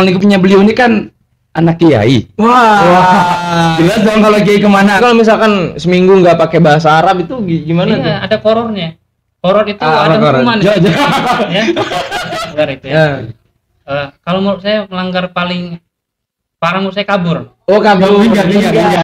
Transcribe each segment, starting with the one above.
lingkupnya beliau ini kan anak kiai. Wah. Jelas dong kalau kiai kemana. Kalau misalkan seminggu nggak pakai bahasa Arab itu gimana tuh? Iya, ada korornya. Koror itu ada hukuman. Ya. Melanggar itu ya. Kalau menurut saya melanggar paling parah menurut saya kabur. Oh, kabur. Enggak.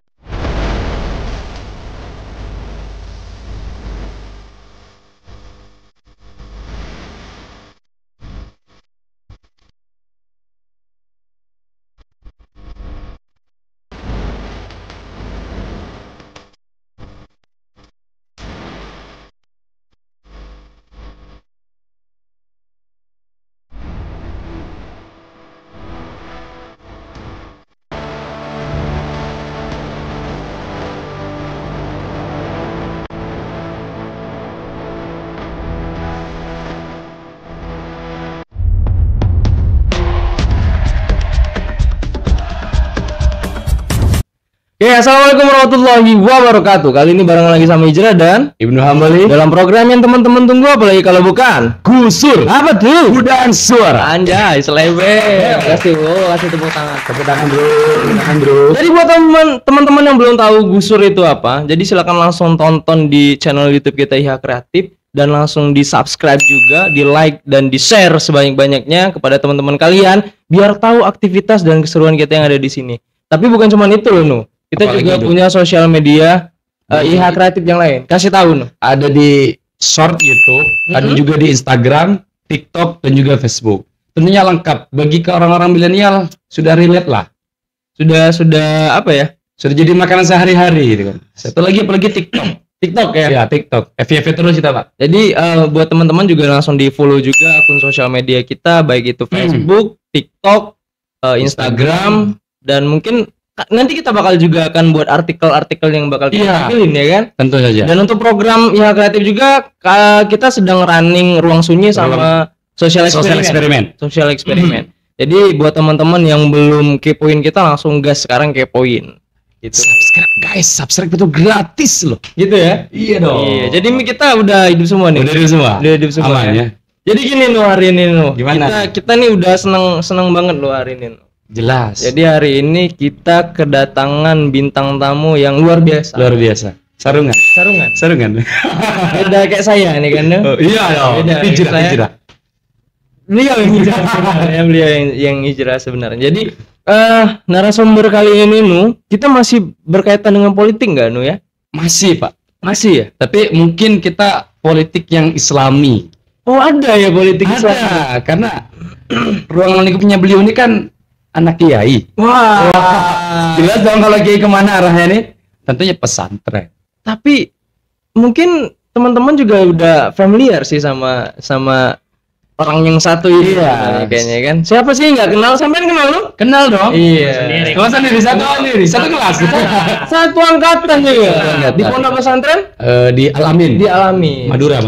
Oke, assalamualaikum warahmatullahi wabarakatuh. Kali ini bareng lagi sama Hijrah dan Ibnu Hambali dalam program yang teman-teman tunggu, apalagi kalau bukan Gusur. apa tuh? Godaan suara. Anjay, selebe. Kasih tepuk tangan. Tepuk tangan bro. Jadi buat teman-teman yang belum tahu Gusur itu apa, jadi silakan langsung tonton di channel YouTube kita IHA Kreatif dan langsung di-subscribe juga, di-like dan di-share sebanyak-banyaknya kepada teman-teman kalian biar tahu aktivitas dan keseruan kita yang ada di sini. Tapi bukan cuma itu loh, Nu. Kita apalagi juga itu? Punya sosial media IHA Kreatif yang lain. Kasih tahu, Nu. Ada di short YouTube, ada juga di Instagram, TikTok dan juga Facebook. Tentunya lengkap bagi ke orang-orang milenial, sudah relate lah. Sudah apa ya? Sudah jadi makanan sehari-hari gitu kan. Satu lagi apalagi TikTok. TikTok ya. Ya, TikTok. FYP terus kita, Pak. Jadi buat teman-teman juga langsung di-follow juga akun sosial media kita, baik itu Facebook, TikTok, Instagram, dan mungkin nanti kita bakal juga akan buat artikel-artikel yang bakal kita pilih ya kan. Tentu saja. Dan untuk program IHA Kreatif juga kita sedang running ruang sunyi sama social eksperimen. Jadi buat teman-teman yang belum kepoin kita langsung gas sekarang kepoin. Gitu. Subscribe guys, subscribe itu gratis loh. Gitu ya? Iya dong. Iya. Jadi kita udah hidup semua nih. Udah hidup semua. Aman Aman ya. Jadi gini Nu, hari ini Nu. Gimana? Kita nih udah seneng banget loh hari ini Nu. Jelas. Jadi hari ini kita kedatangan bintang tamu yang luar biasa. Luar biasa. Sarungan. Beda kayak saya nih kan. Oh, iya dong. Beda. Hijrah. Beliau yang hijrah sebenarnya. Beliau yang hijrah sebenarnya. Jadi narasumber kali ini Nu, kita masih berkaitan dengan politik nggak Nu ya? Masih, Pak. Masih ya? Tapi mungkin kita politik yang islami. Oh, ada ya politik Islam. Ada, karena ruang lingkupnya beliau ini kan anak kiai. Wah. Jelas dong kalau kiai kemana arahnya nih? Tentunya pesantren. Tapi mungkin teman-teman juga udah familiar sih sama orang yang satu ini. Iya. Kayaknya kan. Siapa sih nggak kenal? Sampean kenal lu? Kenal dong. Iya. Kelas sendiri satu kelas. Satu angkatan juga. Di pondok pesantren? Di Al-Amin. Di Alami. Madura.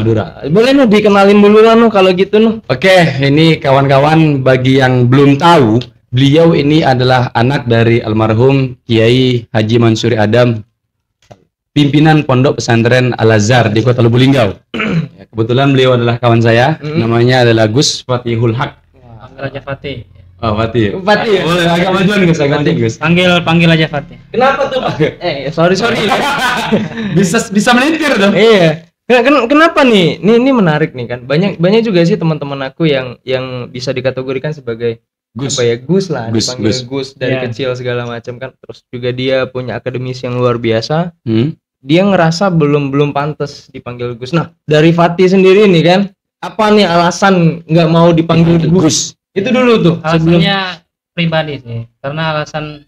Boleh Nu dikenalin dulu lah Nu kalau gitu Nu. Oke, ini kawan-kawan bagi yang belum tahu, beliau ini adalah anak dari almarhum Kiai Haji Mansuri Adam, pimpinan Pondok Pesantren Al-Azhar di Kota Lubuk-Linggau. Ya, kebetulan beliau adalah kawan saya, namanya adalah Gus Fatihul Haq. Panggil aja Fatih. Oh, Fatih. Fatih ya? Boleh agak majuan Gus. Panggil aja Fatih. Kenapa tuh Pak? Sorry. Bisa melintir dong. Iya. Kenapa nih? Ini menarik nih kan. Banyak juga sih teman-teman aku yang bisa dikategorikan sebagai Gus. apa ya, Gus lah, dipanggil Gus dari Iya. kecil segala macam kan. Terus juga dia punya akademisi yang luar biasa. Hmm? Dia ngerasa belum pantas dipanggil Gus. Nah, dari Fatih sendiri nih kan, apa nih alasan nggak mau dipanggil Gus? Itu dulu tuh. Alasannya pribadi sih, karena alasan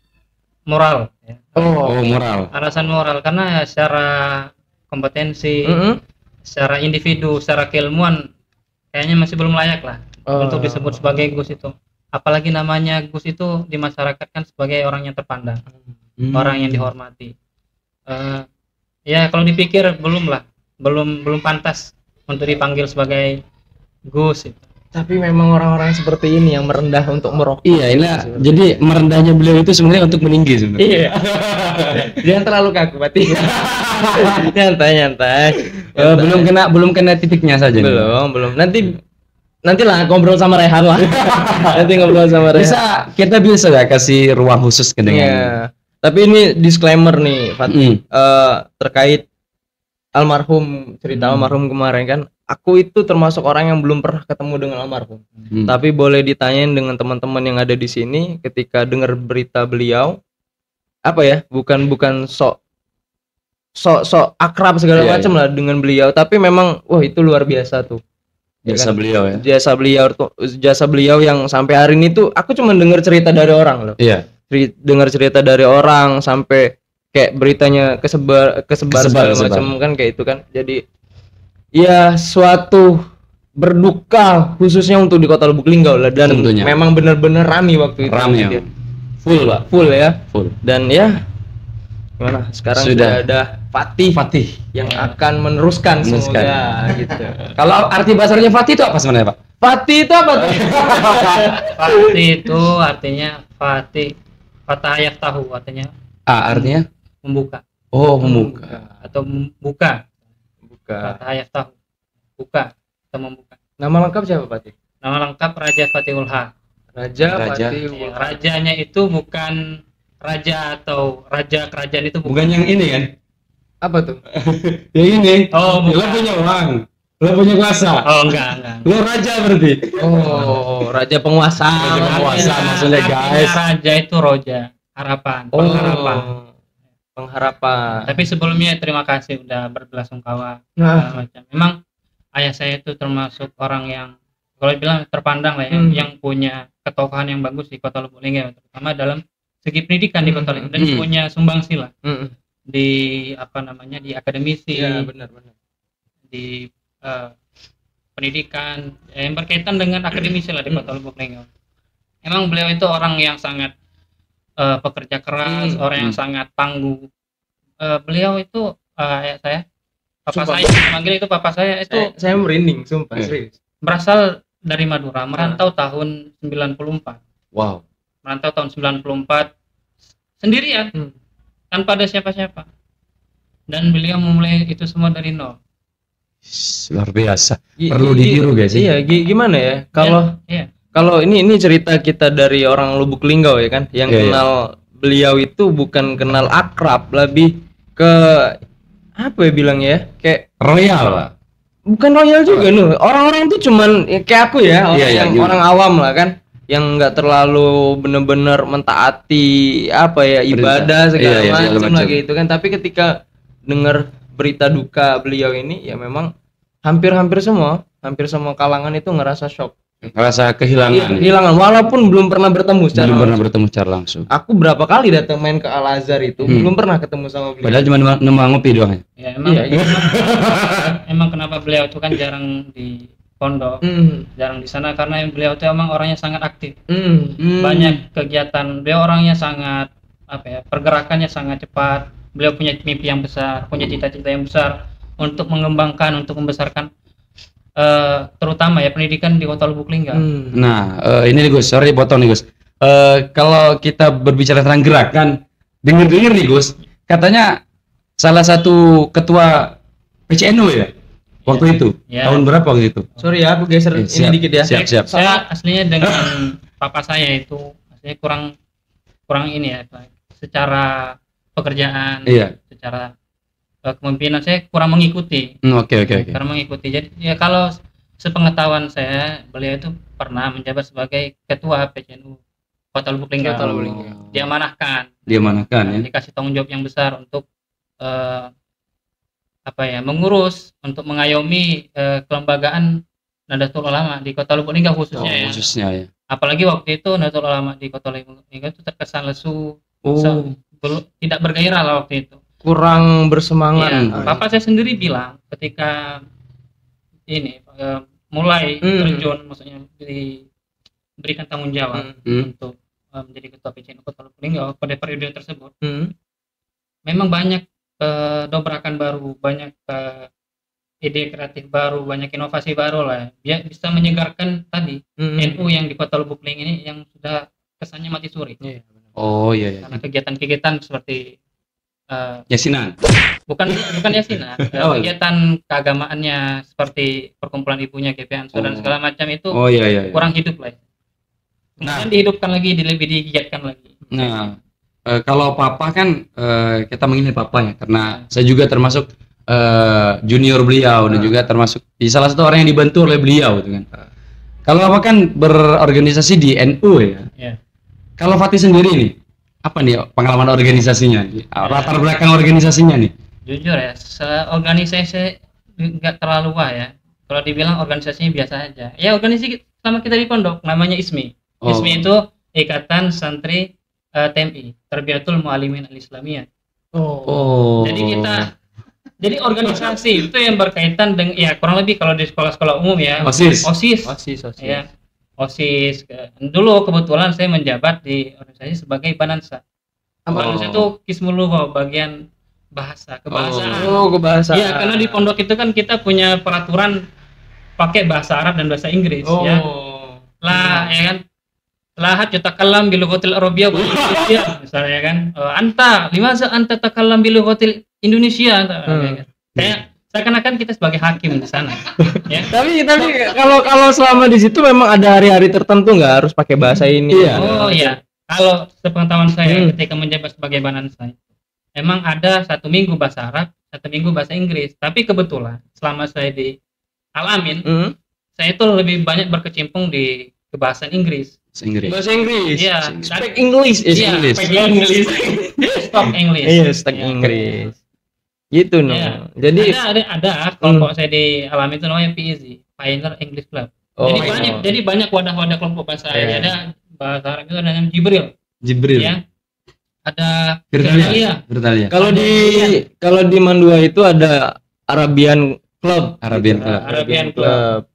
moral ya. Oh, moral. Alasan moral karena secara kompetensi, secara individu, secara keilmuan kayaknya masih belum layak lah untuk disebut sebagai Gus itu. Apalagi namanya Gus itu di masyarakat kan sebagai orang yang terpandang, orang yang dihormati. Ya kalau dipikir belum pantas untuk dipanggil sebagai Gus itu. Tapi memang orang-orang seperti ini yang merendah untuk merokok. Iya, ini jadi merendahnya beliau itu sebenarnya untuk meninggi sebenarnya. Iya. Jangan terlalu kaku, Fatih. Nyantai. Belum kena titiknya saja. Belum. Nanti nanti lah ngobrol sama Rehan lah. Nanti ngobrol sama Rehan. Kita bisa ya kasih ruang khusus ke dengan. Iya. Tapi ini disclaimer nih, Fatih. Terkait almarhum, cerita almarhum kemarin kan. Aku itu termasuk orang yang belum pernah ketemu dengan almarhum. Tapi boleh ditanyain dengan teman-teman yang ada di sini ketika dengar berita beliau, apa ya? Bukan sok akrab segala macam lah dengan beliau, tapi memang wah itu luar biasa tuh. Jasa beliau ya. Jasa beliau yang sampai hari ini tuh aku cuma dengar cerita dari orang loh. Iya. Dengar cerita dari orang sampai kayak beritanya kesebar segala macam kan kayak itu kan. Jadi ya suatu berduka khususnya untuk di Kota Lubuk Linggau lah, dan tentunya memang benar-benar ramai waktu itu. Ramai ya. Full ya. Full. Dan ya gimana sekarang sudah ada Fatih yang akan meneruskan semoga gitu. Kalau arti bahasanya Fatih itu apa sebenarnya, Pak? Fatih itu apa tuh? Fatih itu artinya Fatah yaftahu artinya. Artinya membuka. Oh, membuka. Atau membuka. Fatah yaftahu. Buka atau membuka. Nama lengkap siapa, Fatih? Nama lengkap Raja Fatihul Haq. Raja Fatihul Haq. Rajanya itu bukan raja atau raja kerajaan itu bukan yang ini kan? Apa tuh? Yang ini. Oh, lo punya uang, lo punya kuasa. Oh, enggak. Lo raja berarti. Oh, raja penguasa. Maksudnya guys. Raja itu roja, harapan, pengharapan. Pengharapan. Tapi sebelumnya terima kasih udah berbelasungkawa. Macam. Memang ayah saya itu termasuk orang yang kalau bilang terpandang lah ya, yang punya ketokohan yang bagus di Kota Lubuk Linggau, terutama dalam segi pendidikan di Kota Linggau, dan punya sumbangsi lah di di akademisi, benar di pendidikan yang berkaitan dengan akademisi lah di Kota Lubuk Linggau. Emang beliau itu orang yang sangat pekerja keras, orang yang sangat tangguh. Beliau itu saya manggil itu papa saya itu saya merinding sumpah serius. Berasal dari Madura, merantau tahun 94. Wow. Merantau tahun 94 sendirian, tanpa ada siapa-siapa. Dan beliau memulai itu semua dari nol. Luar biasa. Perlu ditiru guys. Iya, gimana ya? Kalau ini cerita kita dari orang Lubuk Linggau ya kan, yang kenal beliau itu bukan kenal akrab, lebih ke apa ya bilangnya ya? Kayak royal lah. Bukan royal juga nih. Orang-orang tuh cuman kayak aku ya, orang awam lah kan, yang nggak terlalu bener-bener mentaati ibadah segala macam lagi itu kan. Tapi ketika dengar berita duka beliau ini ya memang hampir semua kalangan itu ngerasa shock. Ngerasa kehilangan. Kehilangan walaupun belum pernah bertemu secara langsung. Aku berapa kali datang main ke Al Azhar itu belum pernah ketemu sama beliau. Padahal cuma numpang ngopi doang ya. Emang kenapa beliau itu kan jarang di pondok, jarang di sana karena beliau itu emang orangnya sangat aktif. Banyak kegiatan. Beliau orangnya sangat pergerakannya sangat cepat. Beliau punya mimpi yang besar, punya cita-cita yang besar untuk mengembangkan, untuk membesarkan terutama ya pendidikan di Kota Lubuk Linggau. Nah, ini nih Gus, sorry potong nih Gus. Kalau kita berbicara tentang gerakan, dengar nih Gus, katanya salah satu ketua PCNU ya waktu itu. Tahun berapa waktu itu? Sorry ya, aku geser ini dikit ya. Siap. Saya aslinya dengan papa saya itu aslinya kurang ini ya, secara pekerjaan, secara kepemimpinan saya kurang mengikuti. Oke. Kurang mengikuti. Jadi ya kalau sepengetahuan saya, beliau itu pernah menjabat sebagai ketua PCNU Kota Lubuk Linggau. Diamanahkan ya. Dikasih tanggung jawab yang besar untuk mengurus, untuk mengayomi kelembagaan Nahdlatul Ulama di Kota Lubuk Linggau khususnya ya. Apalagi waktu itu Nahdlatul Ulama di Kota Lubuk Linggau itu terkesan lesu, tidak bergairah lah waktu itu. Kurang bersemangat. Papa saya sendiri bilang ketika ini mulai terjun, maksudnya diberikan tanggung jawab untuk menjadi ketua PCNU Kota Lubuk Linggau pada periode tersebut, memang banyak dobrakan baru, banyak ide kreatif baru, banyak inovasi baru lah. Dia bisa menyegarkan tadi NU yang di Kota Lubuk Linggau ini yang sudah kesannya mati suri. Oh iya. Karena kegiatan-kegiatan seperti Yasinan. bukan yasinan, Oh. kegiatan keagamaannya seperti perkumpulan ibunya, GP Ansor dan segala macam itu Oh iya. kurang hidup lah. Kemudian dihidupkan lagi, lebih digiatkan lagi. Nah, kalau papa kan kita mengingat papa ya, karena saya juga termasuk junior beliau dan juga termasuk di salah satu orang yang dibantu oleh beliau gitu kan. Kalau papa kan berorganisasi di NU ya. Ya. Kalau Fatih sendiri nih, apa nih pengalaman organisasinya? Latar belakang organisasinya nih? Jujur ya, organisasi nggak terlalu wah ya. Kalau dibilang organisasinya biasa aja. Ya organisasi selama kita di pondok namanya ISMI. Oh. ISMI itu Ikatan Santri TMI, Tarbiyatul Muallimin Al-Islamiyah. Oh. Jadi organisasi itu yang berkaitan dengan ya kurang lebih kalau di sekolah-sekolah umum ya. OSIS. OSIS. Ya. OSIS. Dulu kebetulan saya menjabat di organisasi sebagai Banansa. Banansa itu Qismul Lugha, bagian bahasa, kebahasaan. Oh, kebahasaan. Iya, karena di pondok itu kan kita punya peraturan pakai bahasa Arab dan bahasa Inggris ya. Lah, ya kan? Lahat yatakallam bil lughatil arabiyyah wa Indonesia misalnya kan. Limaza anta takallam bil lughatil Indonesia. Kayak seakan-akan kita sebagai hakim di sana. Ya. Tapi kalau selama di situ memang ada hari-hari tertentu nggak harus pakai bahasa ini. Iya. Oh iya. Kalau sepengetahuan saya ketika menjabat sebagai Banansa, emang ada 1 minggu bahasa Arab, 1 minggu bahasa Inggris. Tapi kebetulan selama saya di Al-Amin, saya itu lebih banyak berkecimpung di kebahasaan Inggris. Bahasa Inggris. Iya. Speak English. English. Stop English. Iya, speak English. Gitu no. Iya. Jadi ada kelompok saya di Alam itu namanya PEZ, Pioneer English Club. Jadi banyak wadah-wadah kelompok bahasa. Ada bahasa Arab itu ada namanya Jibril. Ya. Ada Virtalia. Kalau di Mandua itu ada Arabian Club. Arabian Club.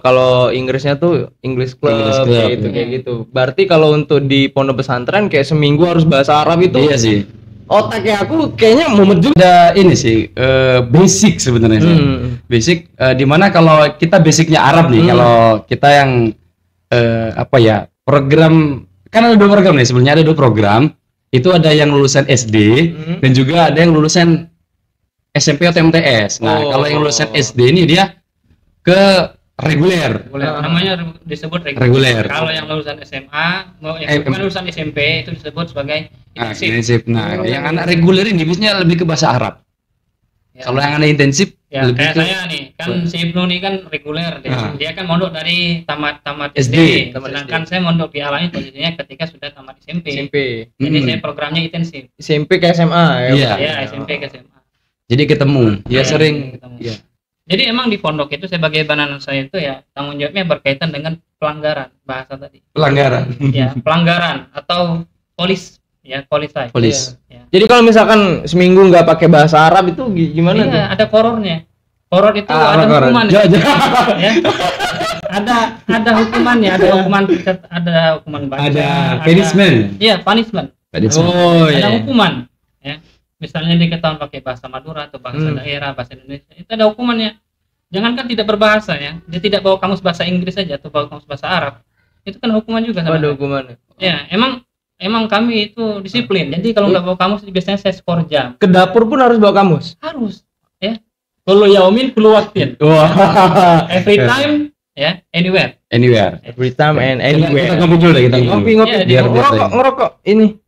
Kalau Inggrisnya tuh English Club, kayak gitu. Berarti kalau untuk di pondok pesantren kayak seminggu harus bahasa Arab itu. Iya sih. Otaknya aku kayaknya mumet juga. Ada ini sih basic sebenarnya. Basic dimana kalau kita basicnya Arab nih, kalau kita yang program kan ada 2 program nih sebenarnya, ada 2 program. Itu ada yang lulusan SD dan juga ada yang lulusan SMP atau MTS. Nah, kalau yang lulusan SD ini dia ke reguler. Namanya disebut reguler. Kalau yang lulusan SMA, bukan lulusan SMP itu disebut sebagai intensif. Nah, yang anak reguler ini biasanya lebih ke bahasa Arab. Ya. Kalau yang anak intensif lebih kayak saya nih, kan si Ibnu nih kan reguler, dia kan mondok dari tamat SD. Sedangkan saya mondok di Alam posisinya ketika sudah tamat SMP. Jadi saya programnya intensif. SMP ke SMA ya. Iya, SMP ke SMA. Jadi ketemu. Ya sering ketemu. Ya. Jadi emang di pondok itu sebagai Banansa itu ya tanggung jawabnya berkaitan dengan pelanggaran bahasa tadi. Ya, pelanggaran atau polis. Ya. Jadi kalau misalkan seminggu nggak pakai bahasa Arab itu gimana tuh? Ada korornya. Koror itu ada hukuman. Ya. Ada hukumannya, ada hukuman baca. Ada punishment. Iya, punishment. Ada hukuman. Ya. Misalnya diketahuan pakai bahasa Madura atau bahasa daerah, bahasa Indonesia, itu ada hukumannya. Jangankan tidak berbahasa ya, dia tidak bawa kamus bahasa Inggris saja atau bawa kamus bahasa Arab, itu kan hukuman juga. Ada hukumannya. Ya, emang kami itu disiplin. Jadi kalau nggak bawa kamus biasanya saya skor jam. Ke dapur pun harus bawa kamus. Harus, ya. Kullu yaumin kullu waqtin. Every time, ya, anywhere. Every time and anywhere. Kita ngopi dulu deh, ngopi. Biar ngerokok ini.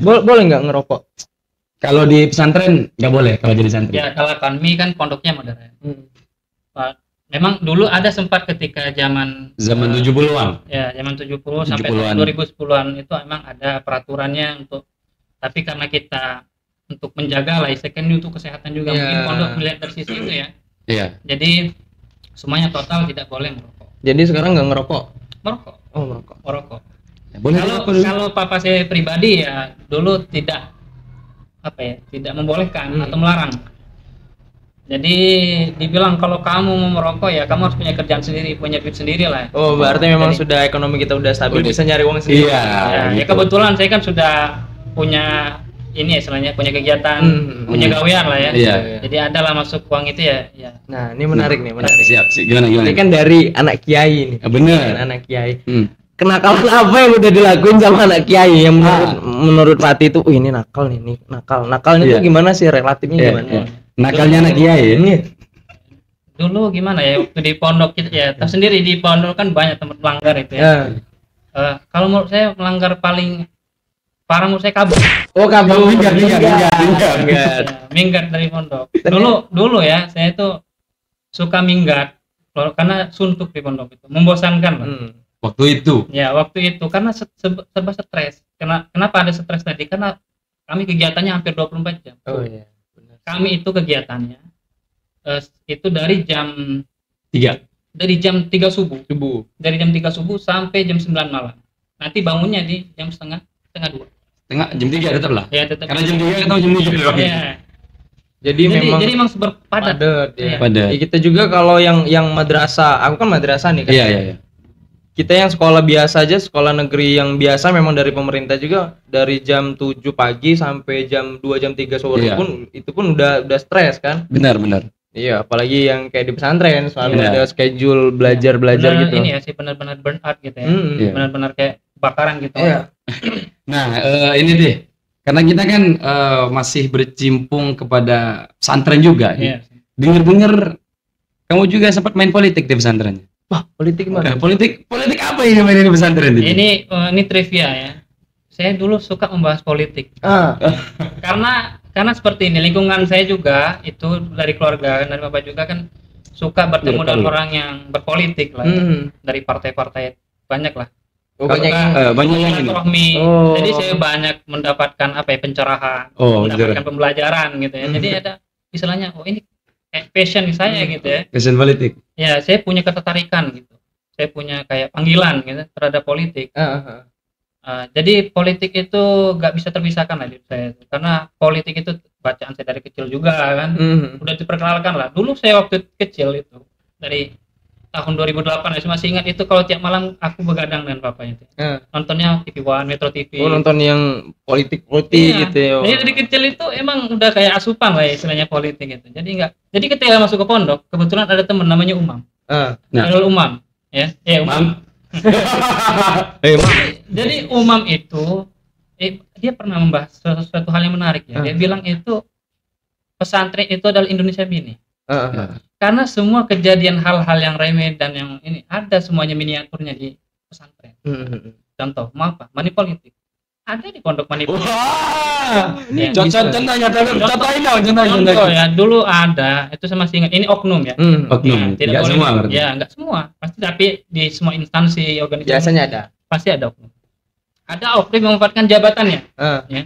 Boleh nggak ngerokok? Kalau di pesantren nggak boleh kalau jadi santri. Ya, kalau kami kan pondoknya modern. Memang dulu ada sempat ketika zaman 70-an. Ya, zaman 70 sampai 2010-an itu emang ada peraturannya tapi karena kita untuk menjaga lah istilahnya untuk kesehatan juga mungkin pondok melihat dari sisi itu ya. Iya. Jadi semuanya total tidak boleh merokok. Jadi sekarang nggak ngerokok? Merokok. Oh, merokok. Ya, boleh kalau papa saya pribadi ya dulu tidak membolehkan atau melarang. Jadi dibilang kalau kamu mau merokok ya kamu harus punya kerjaan sendiri, punya duit sendiri lah. Oh, berarti memang sudah ekonomi kita udah stabil, bisa nyari uang sendiri. Iya. Ya kebetulan saya kan sudah punya ini istilahnya punya kegiatan, punya gawean lah ya. Iya. Jadi ada lah masuk uang itu ya. Nah, ini menarik nih. Siap. Gimana? Ini kan dari anak kiai nih. Bener. Anak kiai. kenakalan apa yang udah dilakuin sama anak kiai yang menurut Fatih itu, ini nakal nih, nakal. Nakalnya Iya. tuh gimana sih, relatifnya gimana? Iya. Nakalnya anak kiai ini. Dulu gimana ya waktu di pondok kita ya, tahu sendiri di pondok kan banyak tempat melanggar itu ya. Kalau menurut saya melanggar paling parah menurut saya kabur. Oh, kabur minggat. Ya, minggat dari pondok. Dulu ya saya itu suka minggat karena suntuk di pondok itu, membosankan lah. Waktu itu. Ya waktu itu karena serba stres. Kenapa ada stres tadi? Karena kami kegiatannya hampir 24 jam. Oh iya. Benar. Kami itu kegiatannya itu dari jam 3 subuh. Dari jam 3 subuh sampai jam 9 malam. Nanti bangunnya di jam setengah 2. Jam 3 tetap lah. Ya tetap. Karena jam 3 ketemu jam 7. Ya. Jadi memang memang berpadat. ya. Padat. Ya, kita juga kalau yang madrasah, aku kan madrasah nih kan. Iya. Kita yang sekolah biasa aja, sekolah negeri yang biasa memang dari pemerintah juga, dari jam 7 pagi sampai jam 2 jam 3 sore Iya. pun itu pun udah stres kan. Benar. Iya, apalagi yang kayak di pesantren selalu Iya. ada schedule belajar Benar, gitu. Ini ya sih benar-benar burn out gitu ya. Iya. Benar-benar kayak bakaran gitu. Iya. Nah, ini deh. Karena kita kan masih bercimpung kepada pesantren juga. Iya. Dengar-dengar kamu juga sempat main politik di pesantren. Wah, politik gimana? Politik apa yang main di pesantren itu? Ini trivia ya. Saya dulu suka membahas politik. Karena seperti ini, lingkungan saya juga itu dari keluarga dari bapak juga kan suka bertemu dengan orang yang berpolitik lah, ya. Dari partai-partai banyak lah. Oh, banyak yang ini. Rohmi. Oh. Jadi saya banyak mendapatkan pencerahan, Oh, mendapatkan pembelajaran gitu ya. Jadi ada istilahnya, oh ini kayak passion saya gitu ya. Passion politik. Ya saya punya ketertarikan gitu. Saya punya kayak panggilan gitu terhadap politik. Jadi politik itu nggak bisa terpisahkan lah di saya, karena politik itu bacaan saya dari kecil juga kan, udah diperkenalkan lah. Dulu saya waktu kecil itu dari tahun 2008 saya masih ingat itu, kalau tiap malam aku begadang dengan papa itu, nontonnya TV One, Metro TV. Oh, nonton yang politik Iya. gitu ya. Jadi dari kecil itu emang udah kayak asupan lah ya, istilahnya politik itu. Jadi ketika masuk ke pondok, kebetulan ada teman namanya Umam. Nah. Khairul Umam, ya. Umam. Jadi Umam itu dia pernah membahas sesuatu hal yang menarik ya. Dia bilang itu pesantren itu adalah Indonesia Mini. Karena semua kejadian hal-hal yang remeh dan yang ini ada semuanya miniaturnya di pesantren. Contoh, mau apa? Money politik. Ada di pondok money politik. Wah. Ya, Contoh ya, dulu ada, itu saya masih ingat. Ini oknum ya. Oknum. Tidak Nggak boleh. semua berarti. Ya, enggak semua. Pasti, tapi di semua instansi organisasi Biasanya ada. pasti ada oknum. Ada oknum yang memanfaatkan jabatannya. Ya.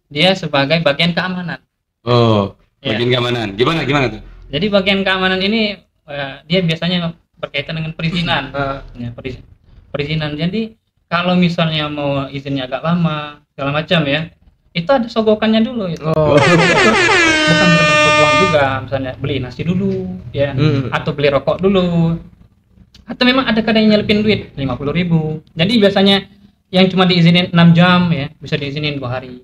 Dia sebagai bagian keamanan. Oh, Ya. bagian keamanan. Gimana tuh? Jadi bagian keamanan ini dia biasanya berkaitan dengan perizinan. Ya, perizinan. Jadi kalau misalnya mau izinnya agak lama, segala macam ya, itu ada sogokannya dulu itu. Bukan berbentuk uang juga, misalnya beli nasi dulu, ya, atau beli rokok dulu, atau memang ada kadang yang nyelipin duit 50.000. Jadi biasanya yang cuma diizinin 6 jam ya, bisa diizinin 2 hari,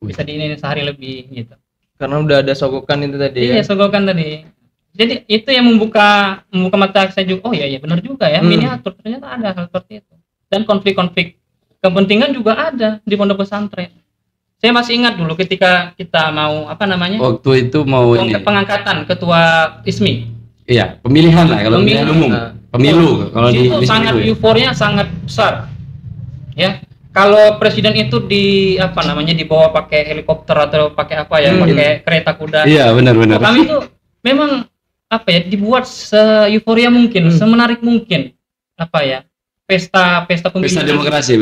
bisa diizinin sehari lebih gitu. Karena udah ada sogokan itu tadi. Iya, sogokan tadi. Jadi itu yang membuka mata saya juga. Oh iya benar juga ya, miniatur ternyata ada hal seperti itu. Dan konflik-konflik kepentingan juga ada di pondok pesantren. Saya masih ingat dulu ketika kita mau Waktu itu mau ini. Pengangkatan ketua ISMI. Iya, pemilihan lah kalau pemilihan umum. Pemilu kalau di Itu sangat pemilu ya. euforia sangat besar. Ya. Kalau presiden itu dibawa pakai helikopter atau pakai apa ya, pakai kereta kuda. Iya, benar. Kami itu memang dibuat se-euforia mungkin, semenarik mungkin. Pesta pemilihan. Pesta demokrasi.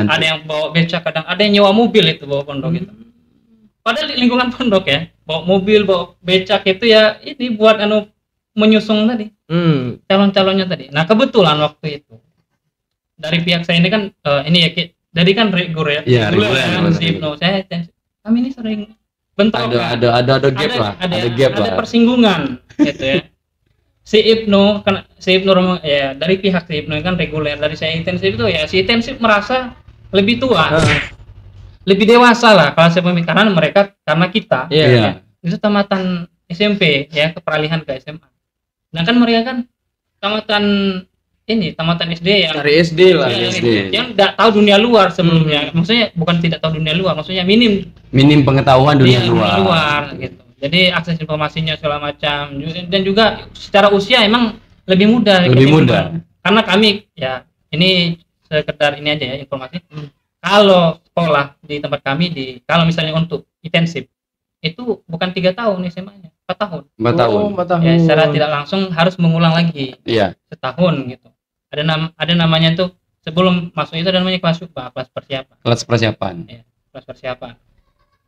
Ada yang bawa becak, kadang ada yang nyewa mobil itu bawa pondok itu. Padahal di lingkungan pondok ya, bawa mobil, bawa becak itu ya ini buat menyusung tadi. Calon-calonnya tadi. Nah, kebetulan waktu itu dari pihak saya ini kan jadi kan reguler ya. Kami ini sering bentrok. Ada gap lah. Ada persinggungan gitu ya. Si Ibnu ya, dari pihak si Ibnu kan reguler, dari saya intensif itu ya si intensif merasa lebih tua, lebih dewasa lah kalau saya pemikiran mereka, karena kita ya, itu tamatan SMP ya, keperalihan ke SMA. Nah kan mereka kan tamatan ini tamatan SD yang dari SD lah. yang, SD. yang nggak tahu dunia luar sebelumnya. Maksudnya bukan tidak tahu dunia luar, maksudnya minim pengetahuan dunia luar. gitu. Jadi akses informasinya segala macam, dan juga secara usia emang lebih mudah. Karena kami ya ini sekedar ini aja ya informasi. Kalau sekolah di tempat kami kalau misalnya untuk intensif itu bukan 3 tahun SMA-nya, 4 tahun. 4 tahun. 4 tahun. Ya, secara tidak langsung harus mengulang lagi. Iya. Setahun gitu. Ada namanya tuh sebelum masuk itu ada namanya kelas UPA, kelas persiapan. Kelas persiapan. Ya, kelas persiapan.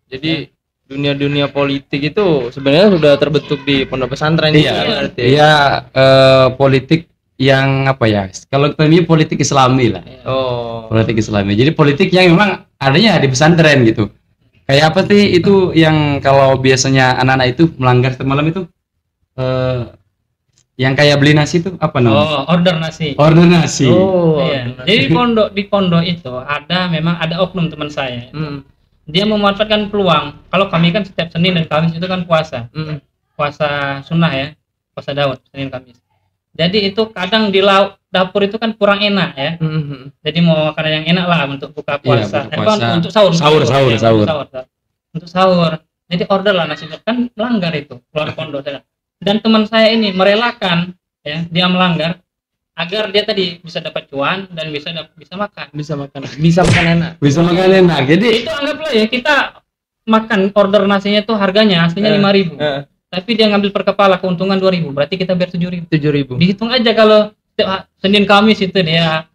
Jadi dunia politik itu sebenarnya sudah terbentuk di pondok pesantren. Iya. Politik yang apa ya? Kalau kita ini politik Islami lah. Oh. Politik Islami. Jadi politik yang memang adanya di pesantren gitu. Kayak apa sih itu yang kalau biasanya anak-anak itu melanggar semalam itu yang kayak beli nasi itu apa namanya? Order nasi. Order nasi. Iya. Jadi di pondok itu memang ada oknum teman saya. Dia memanfaatkan peluang. Kalau kami kan setiap Senin dan Kamis itu kan puasa. Puasa sunnah ya. Puasa Daud Senin Kamis. Jadi itu kadang di dapur itu kan kurang enak ya. Jadi mau makanan yang enak lah untuk buka puasa. Iya, puasa. Untuk sahur. Sahur. Untuk sahur. Jadi order lah nasi, kan melanggar itu keluar pondok. Dan teman saya ini merelakan ya, dia melanggar agar dia tadi bisa dapat cuan dan bisa makan. Bisa makan enak. Jadi itu anggaplah ya kita makan order nasinya tuh harganya aslinya 5.000. Tapi dia ngambil per kepala keuntungan 2.000. Berarti kita bayar 7.000. Dihitung aja kalau Senin Kamis itu dia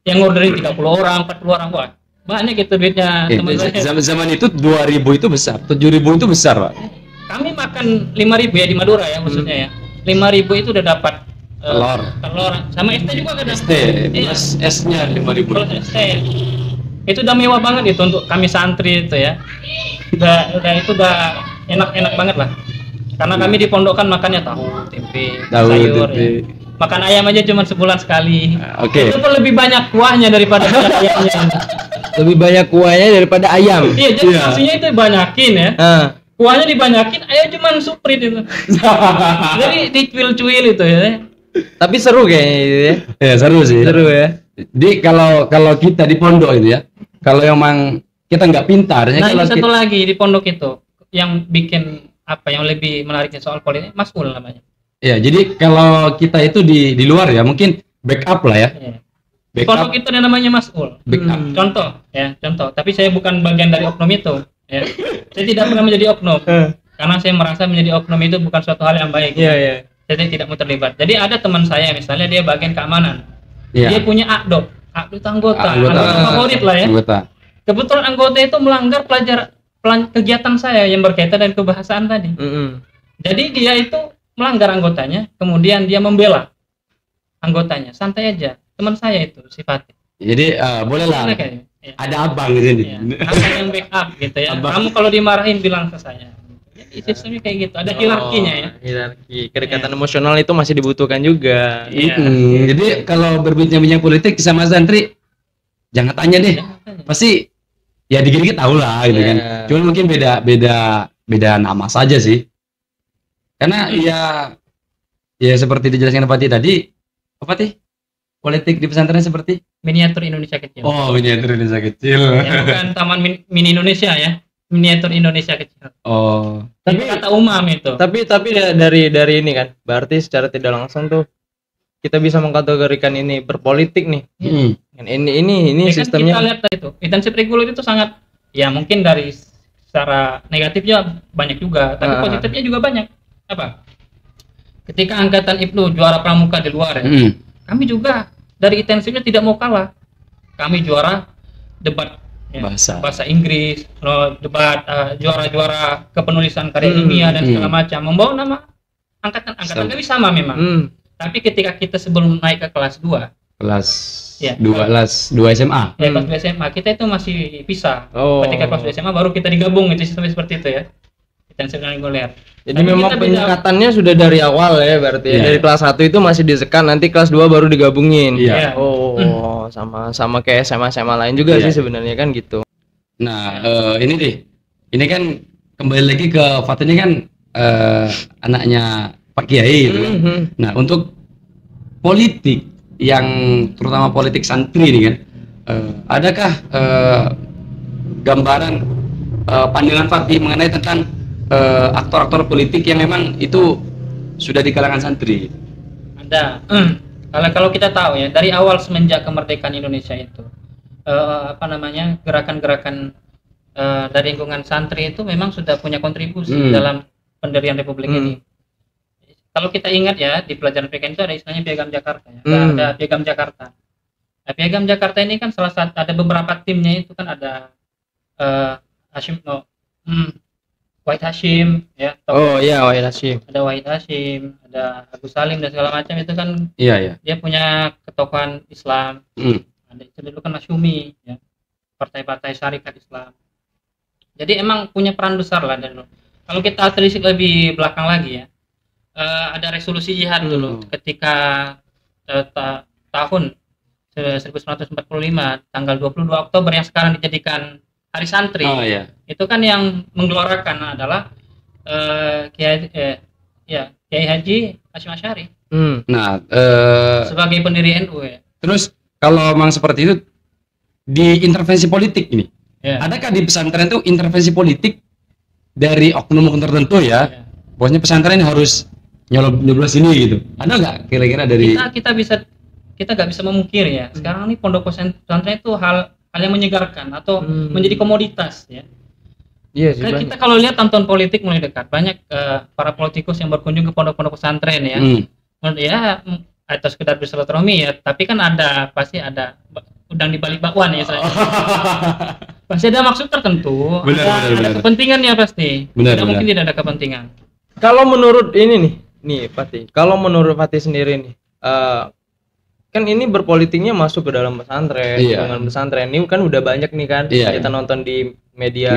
yang orderin 30 orang, 40 orang, wah. Banyak gitu duitnya teman saya. Zaman itu 2.000 itu besar, 7.000 itu besar, Pak. Kami makan 5.000 ya di Madura ya maksudnya ya. 5.000 itu udah dapat telur sama ST juga kan. ST plus S-nya 5.000. Plus ST. Itu udah mewah banget itu untuk kami santri itu ya. Udah enak banget lah. Karena kami di pondok kan makannya tahu, tempe, sayur. Ya. Makan ayam aja cuma sebulan sekali. Itu pun lebih banyak kuahnya daripada ayamnya. Lebih banyak kuahnya daripada ayam. Iya, jadi nasinya itu banyakin ya. Kuahnya dibanyakin, ayam cuma suprit itu. Jadi dicuil-cuil itu ya. Tapi seru kayaknya itu ya. Ya seru sih. Seru ya. Jadi kalau kita di pondok itu ya, kalau emang kita nggak pintar. Nah ini satu lagi di pondok itu yang bikin yang lebih menariknya soal politik, mas'ul namanya. Ya, jadi kalau kita itu di luar ya, mungkin backup lah ya. Di pondok itu ada namanya mas'ul. Contoh. Tapi saya bukan bagian dari oknum itu. Ya. Saya tidak pernah menjadi oknum. Karena saya merasa menjadi oknum itu bukan suatu hal yang baik. Iya. Saya tidak mau terlibat. Jadi ada teman saya misalnya dia bagian keamanan. Dia punya akdop itu anggota favorit lah ya. Kebetulan anggota itu melanggar kegiatan saya yang berkaitan dengan kebahasaan tadi. Jadi dia itu melanggar anggotanya, kemudian dia membela anggotanya. Santai aja, teman saya itu sifatnya. Jadi bolehlah. Ada abang di sini. Abang yang backup gitu ya. Kamu kalau dimarahin bilang ke saya. Jadi sistemnya kayak gitu, ada hierarkinya ya. Hierarki, kedekatan emosional itu masih dibutuhkan juga. Jadi kalau berbincang-bincang politik sama santri, jangan tanya deh. Pasti ya dikit-dikit tahu lah gitu kan. Cuma mungkin beda nama saja sih. Karena ya seperti dijelaskan Fatih tadi, apa sih? Politik di pesantren seperti miniatur Indonesia kecil. Oh, miniatur Indonesia kecil. Ya, bukan taman mini Indonesia ya. Miniatur Indonesia kecil. Oh. Tapi kata umum itu. Tapi dari ini kan, berarti secara tidak langsung tuh kita bisa mengkategorikan ini berpolitik nih. Ini ya sistemnya. Kan kita lihat itu. Intensif reguler itu sangat ya mungkin dari secara negatifnya banyak juga, tapi positifnya juga banyak. Apa? Ketika angkatan Ibnu juara pramuka di luar ya. Kami juga dari intensifnya tidak mau kalah. Kami juara debat ya, bahasa Inggris, debat juara kepenulisan karya ilmiah dan segala macam. Membawa nama angkatan kami sama memang. Tapi ketika kita sebelum naik ke kelas 2 kelas 2 SMA. Ya, kelas 2 SMA kita itu masih pisah. Ketika kelas 2 SMA baru kita digabung, itu sistemnya seperti itu ya. Intensif dan reguler. Jadi memang peningkatannya sudah dari awal ya berarti. Dari kelas 1 itu masih disekan, nanti kelas 2 baru digabungin. Sama kayak SMA lain juga sih sebenarnya kan gitu. Nah, ini kan kembali lagi ke Fatih ini kan anaknya Pak Kiai gitu kan. Nah, untuk politik yang terutama politik santri ini kan, adakah gambaran pandangan Fatih mengenai tentang aktor-aktor politik yang memang itu sudah di kalangan santri? Ada. Kalau kita tahu ya, dari awal semenjak kemerdekaan Indonesia itu, apa namanya, gerakan-gerakan dari lingkungan santri itu memang sudah punya kontribusi dalam pendirian Republik ini. Kalau kita ingat ya, di pelajaran PKN itu ada istilahnya Piagam Jakarta ya. Ada Piagam Jakarta. Nah, Piagam Jakarta ini kan salah satu, ada beberapa timnya itu kan ada Wahid Hashim ya. Wahid Hashim. Ada Wahid Hashim, ada Agus Salim dan segala macam itu kan. Iya. Dia punya ketokohan Islam. Ada itu dulu kan Masyumi ya. Partai-partai syarikat Islam. Jadi emang punya peran besar lah dulu. Kalau kita telisik lebih belakang lagi ya, ada resolusi jihad dulu ketika tahun 1945 tanggal 22 Oktober yang sekarang dijadikan Hari Santri. Itu kan yang menggelorakan adalah Kiai Haji Hashim Asy'ari. Nah, sebagai pendiri NU ya. Terus kalau memang seperti itu di intervensi politik ini, adakah di pesantren itu intervensi politik dari oknum tertentu ya? Bosnya pesantren ini harus nyoblos ini gitu. Ada nggak kira-kira dari kita nggak bisa memungkiri ya. Sekarang ini pondok pesantren itu hal yang menyegarkan atau menjadi komoditas ya. Iya sih. Kita kalau lihat tonton politik mulai dekat, banyak para politikus yang berkunjung ke pondok-pondok pesantren ya. Ya atau sekedar bersilaturahmi ya, tapi kan pasti ada udang di balik bakwan ya saya. Pasti ada maksud tertentu, ada kepentingannya pasti. Tidak mungkin tidak ada kepentingan. Kalau menurut ini nih Fatih, kalau menurut Fatih sendiri nih, kan ini berpolitiknya masuk ke dalam pesantren, dengan pesantren ini kan udah banyak nih kan, kita nonton di media,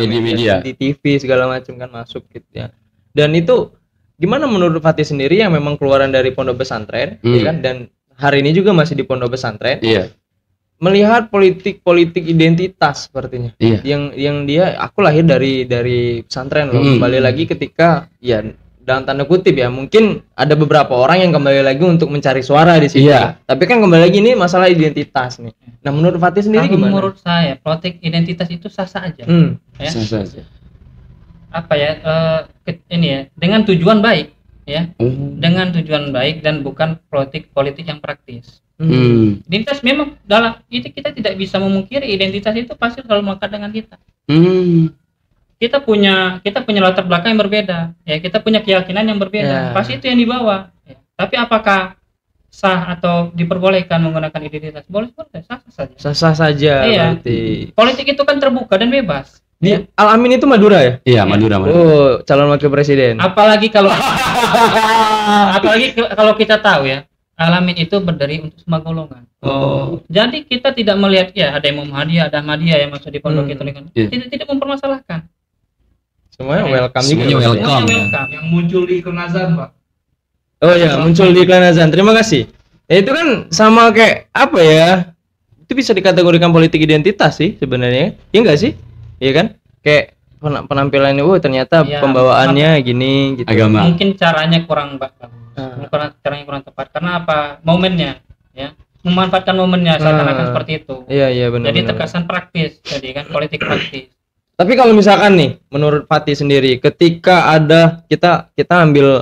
di TV segala macam kan masuk gitu ya. Dan itu gimana menurut Fatih sendiri yang memang keluaran dari pondok pesantren, ya kan, dan hari ini juga masih di pondok pesantren, melihat politik identitas sepertinya, yang dia aku lahir dari pesantren loh, kembali lagi ketika ya dalam tanda kutip ya, mungkin ada beberapa orang yang kembali lagi untuk mencari suara di sini. Tapi kan kembali lagi ini masalah identitas nih. Nah, menurut Fatih sendiri gimana? Menurut saya, politik identitas itu sah-sah aja. Ya? Sah-sah aja. Apa ya? Ini ya, dengan tujuan baik, ya. Dengan tujuan baik dan bukan politik yang praktis. Identitas memang dalam itu kita tidak bisa memungkiri identitas itu pasti selalu melekat dengan kita. Kita punya latar belakang yang berbeda, ya, kita punya keyakinan yang berbeda, pasti itu yang dibawa. Ya. Tapi apakah sah atau diperbolehkan menggunakan identitas? Boleh saja. Sah saja. Berarti. Politik itu kan terbuka dan bebas. Al-Amin itu Madura ya? Iya, Madura. Oh, calon wakil presiden. Apalagi kalau kita tahu ya, Al-Amin itu berdiri untuk semua golongan. Jadi kita tidak melihat ya ada yang Muhammadiyah, ada Ahmadiyah yang masuk di pondok itu kan. Tidak mempermasalahkan. Semuanya welcome juga. Welcome. Yang muncul di iklan azan, Pak. Oh ya, muncul di iklan azan. Terima kasih. Ya, itu kan sama kayak apa ya? Itu bisa dikategorikan politik identitas sih sebenarnya. Iya enggak sih? Iya kan? Kayak penampilannya, ternyata pembawaannya gini gitu. Agama. Mungkin caranya kurang bagus. Caranya kurang tepat. Karena apa? Momennya, ya. Memanfaatkan momennya seakan-akan seperti itu. Iya benar. Jadi terkesan praktis. Jadi kan politik praktis. Tapi kalau misalkan nih, menurut Fatih sendiri, ketika ada kita ambil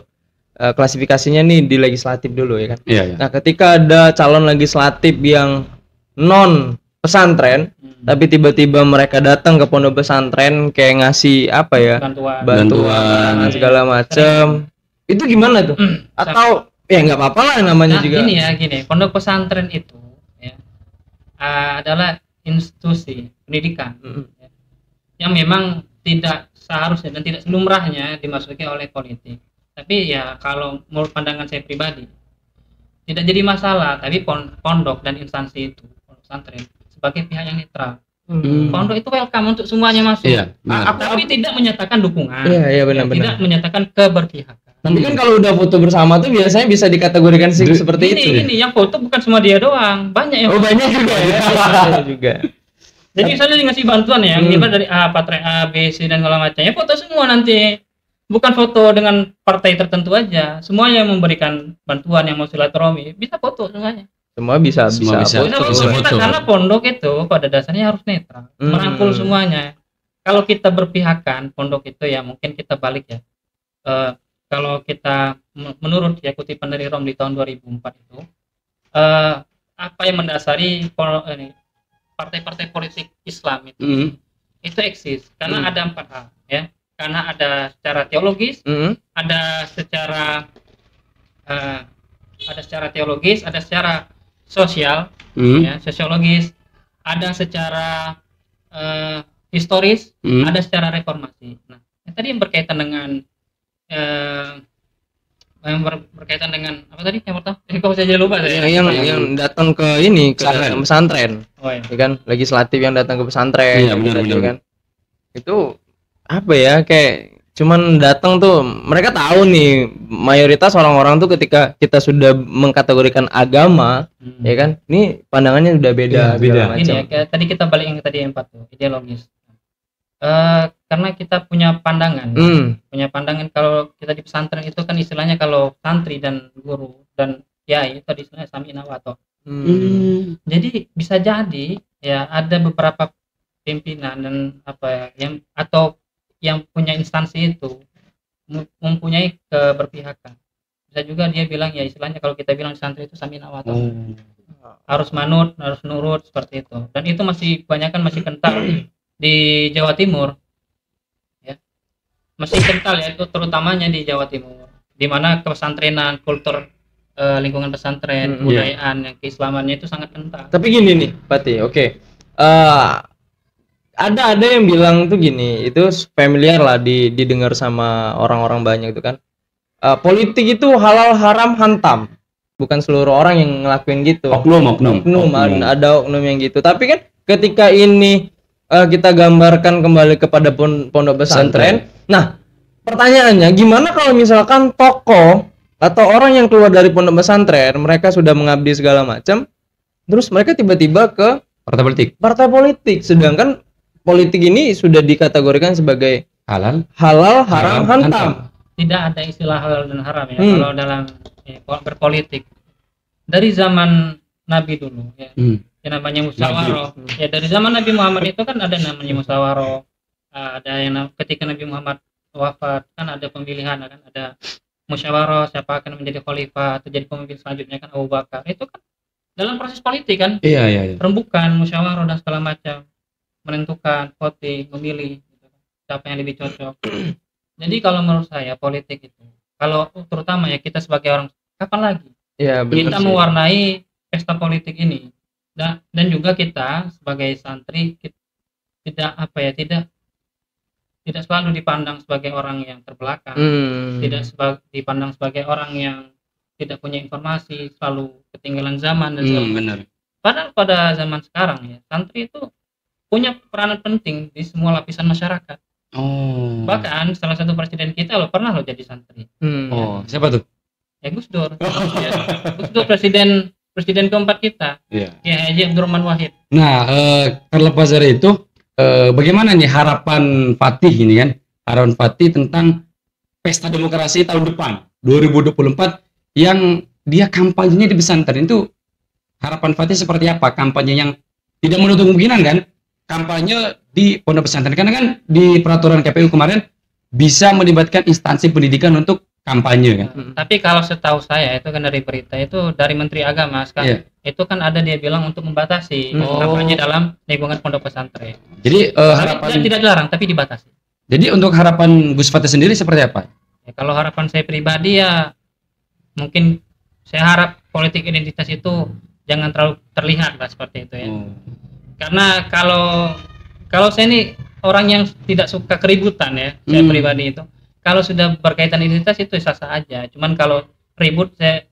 klasifikasinya nih di legislatif dulu ya kan. Nah, ketika ada calon legislatif yang non pesantren, tapi tiba-tiba mereka datang ke pondok pesantren kayak ngasih apa ya? Bantuan segala macam. Itu gimana tuh? Atau ya nggak apa-apa lah namanya juga. Gini, pondok pesantren itu ya, adalah institusi pendidikan. Yang memang tidak seharusnya dan tidak lumrahnya dimasuki oleh politik. Tapi ya kalau menurut pandangan saya pribadi tidak jadi masalah, tapi pondok dan instansi itu, pondok pesantren sebagai pihak yang netral. Pondok itu welcome untuk semuanya masuk. Tapi tidak menyatakan dukungan. Benar. Tidak menyatakan keberpihakan. Tapi kan kalau udah foto bersama tuh biasanya bisa dikategorikan seperti itu. Ini yang foto bukan semua dia doang, banyak yang banyak juga ya. juga. Jadi misalnya ngasih bantuan ya, dari partai A, B, C dan segala macam. Ya foto semua nanti. Bukan foto dengan partai tertentu aja. Semuanya yang memberikan bantuan yang mau silaturahmi bisa foto semuanya. Semua bisa Semua bisa. foto. Bisa Bisa kita, foto. karena pondok itu pada dasarnya harus netral, merangkul semuanya. Kalau kita berpihakan pondok itu ya mungkin kita balik ya. Kalau kita menurut ya kutipan dari Rom di tahun 2004 itu, apa yang mendasari partai-partai politik Islam itu eksis karena ada 4 hal ya. Karena ada secara teologis, ada secara teologis, ada secara sosial, ya, sosiologis, ada secara historis, ada secara reformasi. Nah, tadi yang berkaitan dengan berkaitan dengan apa tadi yang pertama? Kok saya jadi lupa saya. Yang datang ke ini ke pesantren. Oh, iya. Ya kan, legislatif yang datang ke pesantren. Iya, benar. Kan. Itu apa ya, kayak cuman datang tuh, mereka tahu nih mayoritas orang-orang tuh ketika kita sudah mengkategorikan agama, ya kan, ini pandangannya udah beda. Ini ya, kayak tadi kita balik yang tadi 4 tuh, ideologis. Karena kita punya pandangan, kalau kita di pesantren itu kan istilahnya kalau santri dan guru dan kiai itu istilahnya sami'na wa ata'na. Jadi bisa jadi ya ada beberapa pimpinan dan apa ya, yang punya instansi itu mempunyai keberpihakan. Bisa juga dia bilang ya istilahnya kalau kita bilang santri itu sami'na wa ata'na. Harus manut, harus nurut seperti itu. Dan itu masih kebanyakan masih kental di Jawa Timur, ya masih kental ya, itu terutamanya di Jawa Timur, di mana pesantrenan, kultur lingkungan pesantren, budayaan, yang keislamannya itu sangat kental. Tapi gini nih, Pati, oke. Ada yang bilang tuh gini, itu familiar lah didengar sama orang-orang banyak itu kan. Politik itu halal haram hantam. Bukan seluruh orang yang ngelakuin gitu. Oknum. Ada oknum yang gitu. Tapi kan ketika ini kita gambarkan kembali kepada pondok pesantren. Nah, pertanyaannya gimana kalau misalkan tokoh atau orang yang keluar dari pondok pesantren, mereka sudah mengabdi segala macam, terus mereka tiba-tiba ke partai politik, sedangkan politik ini sudah dikategorikan sebagai halal haram hantam. Tidak ada istilah halal dan haram ya kalau dalam berpolitik. Dari zaman Nabi dulu ya. Yang namanya musyawarah. Ya dari zaman Nabi Muhammad itu kan ada namanya musyawarah. Ada yang ketika Nabi Muhammad wafat kan ada pemilihan, kan ada musyawarah siapa akan menjadi khalifah atau jadi pemimpin selanjutnya, kan Abu Bakar. Itu kan dalam proses politik kan. Iya. Rembukan, musyawarah dan segala macam, menentukan, voting, memilih gitu, siapa yang lebih cocok. Jadi kalau menurut saya politik itu, kalau terutama ya kita sebagai orang, kapan lagi kita mewarnai pesta politik ini? Dan juga kita sebagai santri tidak selalu dipandang sebagai orang yang terbelakang, tidak dipandang sebagai orang yang tidak punya informasi, selalu ketinggalan zaman dan segala macam. Padahal pada zaman sekarang ya santri itu punya peranan penting di semua lapisan masyarakat. Bahkan salah satu presiden kita pernah jadi santri. Siapa tuh? Ya Gus Dur. Gus Dur presiden keempat kita, ya Haji Abdurrahman Wahid. Nah, terlepas dari itu, bagaimana nih harapan Fatih ini kan? Harapan Fatih tentang pesta demokrasi tahun depan, 2024, yang dia kampanyenya di pesantren itu, harapan Fatih seperti apa? Kampanye yang tidak menutup kemungkinan kan? Kampanye di pondok pesantren, karena kan di peraturan KPU kemarin bisa melibatkan instansi pendidikan untuk kampanye kan. Tapi kalau setahu saya itu kan dari berita itu dari Menteri Agama sekarang itu kan ada dia bilang untuk membatasi kampanye dalam lingkungan pondok pesantren. Jadi harapan tidak dilarang tapi dibatasi. Jadi untuk harapan Gus Fatih sendiri seperti apa? Ya, kalau harapan saya pribadi ya mungkin saya harap politik identitas itu jangan terlalu terlihat lah seperti itu ya. Karena kalau saya ini orang yang tidak suka keributan ya, saya pribadi itu. Kalau sudah berkaitan identitas itu sah-sah aja. Cuman kalau ribut saya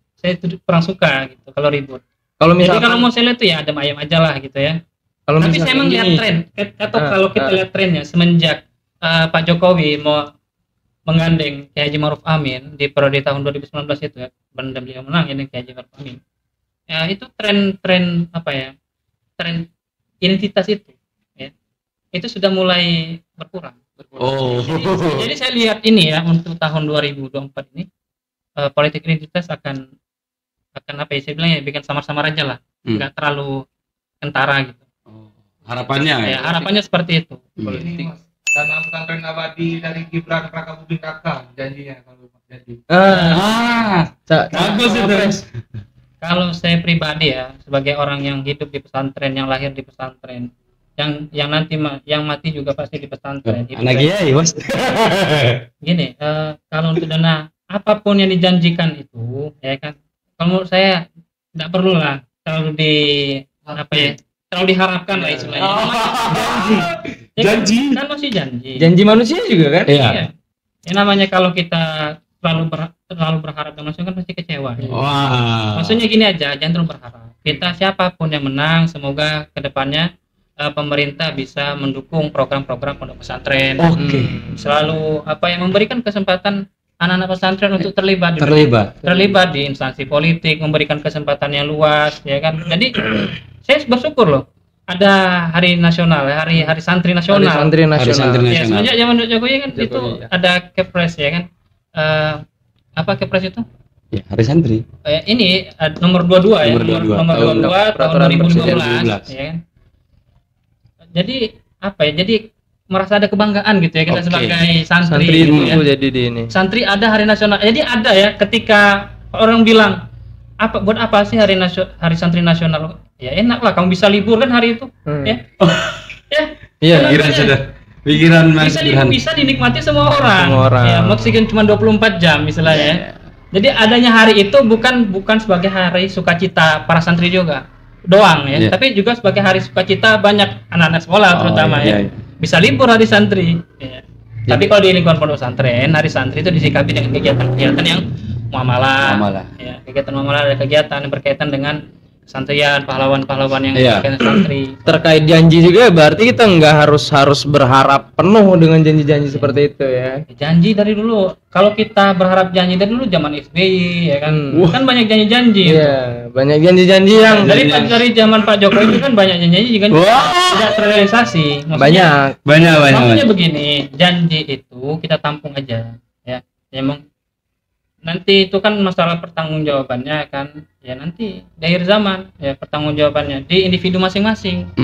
kurang suka gitu kalau ribut. Jadi kalau mau saya lihat tuh ya adem ayam aja lah gitu ya. Tapi saya emang lihat tren atau kalau kita lihat trennya semenjak Pak Jokowi mau menggandeng Kiai Haji Ma'ruf Amin di periode tahun 2019 itu ya, benar beliau menang ini Kiai Haji Ma'ruf Amin. Ya itu tren apa ya? Tren identitas itu ya. Itu sudah mulai berkurang. Jadi saya lihat ini ya untuk tahun 2024 ini politik identitas akan akan apa ya, saya bilang ya bikin samar-samar aja lah, nggak terlalu kentara gitu. Harapannya Ya, harapannya seperti itu. Ini Mas, dana pesantren abadi dari Gibran Raka Buming Raka janjinya kalau jadi. Bagus itu. Kalau saya pribadi ya, sebagai orang yang hidup di pesantren, yang lahir di pesantren, yang nanti yang mati juga pasti di pesantren. Anak kiai, Mas. Gini, kalau untuk dana apapun yang dijanjikan itu, ya kan, kalau menurut saya tidak perlu lah terlalu terlalu diharapkan lah istilahnya. Janji. Kan masih janji. Janji manusia juga kan? Iya. Yang namanya kalau kita terlalu berharap dan manusia kan pasti kecewa. Ya. Wah. Maksudnya gini aja, jangan terlalu berharap. Kita siapapun yang menang, semoga kedepannya pemerintah bisa mendukung program-program pondok pesantren. Selalu memberikan kesempatan anak-anak pesantren untuk terlibat di instansi politik, memberikan kesempatan yang luas, ya kan. Jadi saya bersyukur loh ada hari nasional, hari santri nasional. Hari santri Ya, semenjak zaman Jokowi kan Jokowi, itu ya. ada Kepres ya kan. Apa Kepres itu? Ya, hari santri. Ini nomor 22 ya. Nomor 22 tahun Peraturan 2012 ya kan. Jadi jadi merasa ada kebanggaan gitu ya kita sebagai santri itu gitu ya. jadi di ini. Santri ada hari nasional. Jadi ada ya ketika orang bilang buat apa sih hari santri nasional? Ya enak lah kamu bisa libur kan hari itu ya. Iya, Pikiran sudah. Pikiran Mas Burhan. bisa dinikmati semua orang. Ya, maksudnya cuma 24 jam misalnya ya. Jadi adanya hari itu bukan sebagai hari sukacita para santri juga doang ya, tapi juga sebagai hari sukacita banyak anak-anak sekolah terutama ya. Bisa libur hari santri. Ya. Tapi kalau di lingkungan pondok pesantren, hari santri itu disikapi dengan kegiatan-kegiatan yang muamalah. Ya, kegiatan muamalah ada kegiatan yang berkaitan dengan santrian, pahlawan-pahlawan yang berkaitan santri. Terkait janji juga berarti kita nggak harus berharap penuh dengan janji-janji seperti itu ya. Janji dari dulu, kalau kita berharap janji dari dulu zaman SBY ya kan, kan banyak janji-janji. Iya, banyak janji-janji yang dari zaman Pak Jokowi itu kan banyak janji juga tidak terrealisasi. banyak. Maksudnya begini, janji itu kita tampung aja ya. Emang nanti itu kan masalah pertanggungjawabannya kan ya, nanti di akhir zaman ya pertanggungjawabannya di individu masing-masing.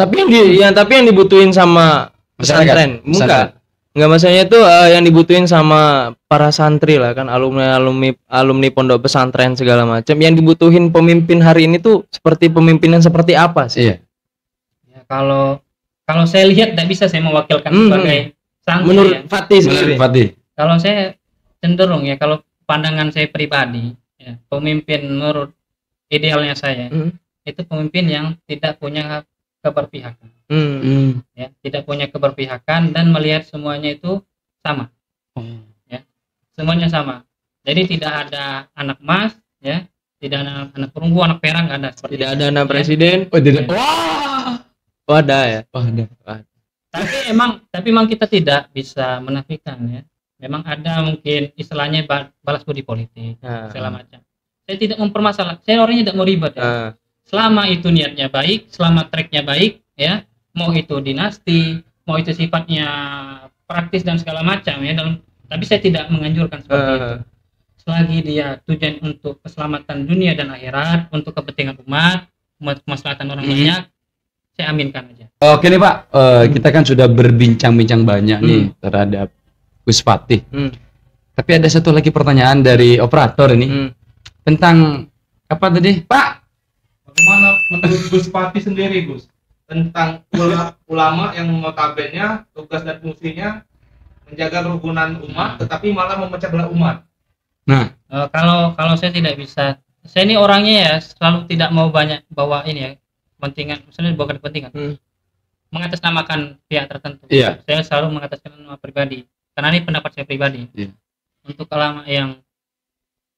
Tapi yang dibutuhin sama pesantren enggak maksudnya itu yang dibutuhin sama para santri lah kan, alumni pondok pesantren segala macam, yang dibutuhin pemimpin hari ini tuh seperti pemimpinan seperti apa sih? Iya. Ya, kalau saya lihat tidak bisa saya mewakilkan sebagai santri. Menurut ya. Fatih sendiri. Kalau saya cenderung ya, kalau pandangan saya pribadi ya, pemimpin menurut idealnya saya itu pemimpin yang tidak punya keberpihakan. Ya, tidak punya keberpihakan dan melihat semuanya itu sama. Ya, semuanya sama. Jadi tidak ada anak emas ya, tidak ada anak perunggu, anak perak, nggak ada seperti tidak ada anak presiden. Ada ya. Tapi emang kita tidak bisa menafikan ya. Memang ada mungkin istilahnya balas budi politik segala macam. Saya tidak mempermasalahkan. Saya orangnya tidak mau ribet ya. Selama itu niatnya baik, selama tracknya baik ya, mau itu dinasti, mau itu sifatnya praktis dan segala macam ya. Tapi saya tidak menganjurkan seperti itu. Selagi dia tujuan untuk keselamatan dunia dan akhirat, untuk kepentingan umat kemaslahatan orang banyak, saya aminkan aja. Oke nih Pak, kita kan sudah berbincang-bincang banyak nih terhadap Gus Fatih. Tapi ada satu lagi pertanyaan dari operator ini tentang apa tadi, Pak? Bagaimana menurut Gus Fatih sendiri, Gus, tentang ulama yang notabene tugas dan fungsinya menjaga kerukunan umat, tetapi malah memecah belah umat? Nah, kalau saya tidak bisa, saya ini orangnya ya selalu tidak mau banyak bawa ini ya kepentingan, misalnya bukan kepentingan, mengatasnamakan pihak tertentu. Iya. Saya selalu mengatasnamakan nama pribadi. Karena ini pendapat saya pribadi. Untuk ulama yang